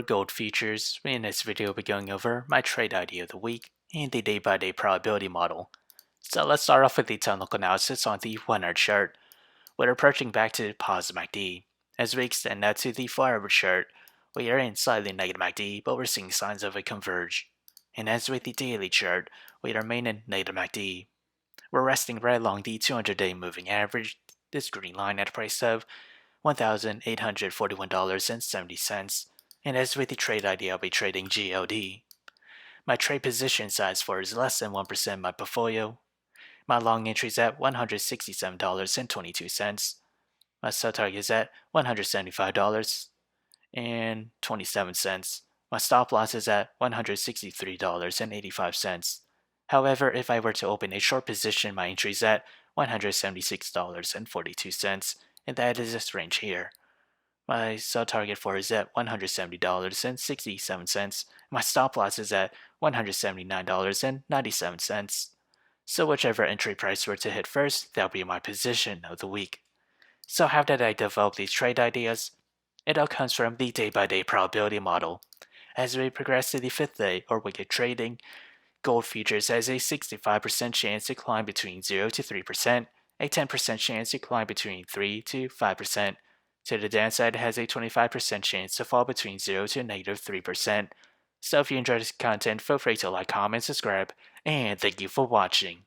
Gold futures. In this video, we'll be going over my trade idea of the week and the day-by-day probability model. So let's start off with the technical analysis on the 1-hour chart. We're approaching back to positive MACD. As we extend that to the 4-hour chart, we are in slightly negative MACD, but we're seeing signs of a converge. And as with the daily chart, we remain in negative MACD. We're resting right along the 200-day moving average, this green line at a price of $1,841.70. And as with the trade idea, I'll be trading GLD. My trade position size for is less than 1% of my portfolio. My long entry is at $167.22. My sell target is at $175.27. My stop loss is at $163.85. However, if I were to open a short position, my entry is at $176.42, and that is this range here. My sell target for is at $170.67. My stop loss is at $179.97. So whichever entry price were to hit first, that'll be my position of the week. So how did I develop these trade ideas? It all comes from the day-by-day probability model. As we progress to the 5th day, or wicked trading, gold futures has a 65% chance to climb between 0 to 3%, a 10% chance to climb between 3 to 5%. To the downside, it has a 25% chance to fall between 0 to negative 3%. So if you enjoyed this content, feel free to like, comment, subscribe, and thank you for watching.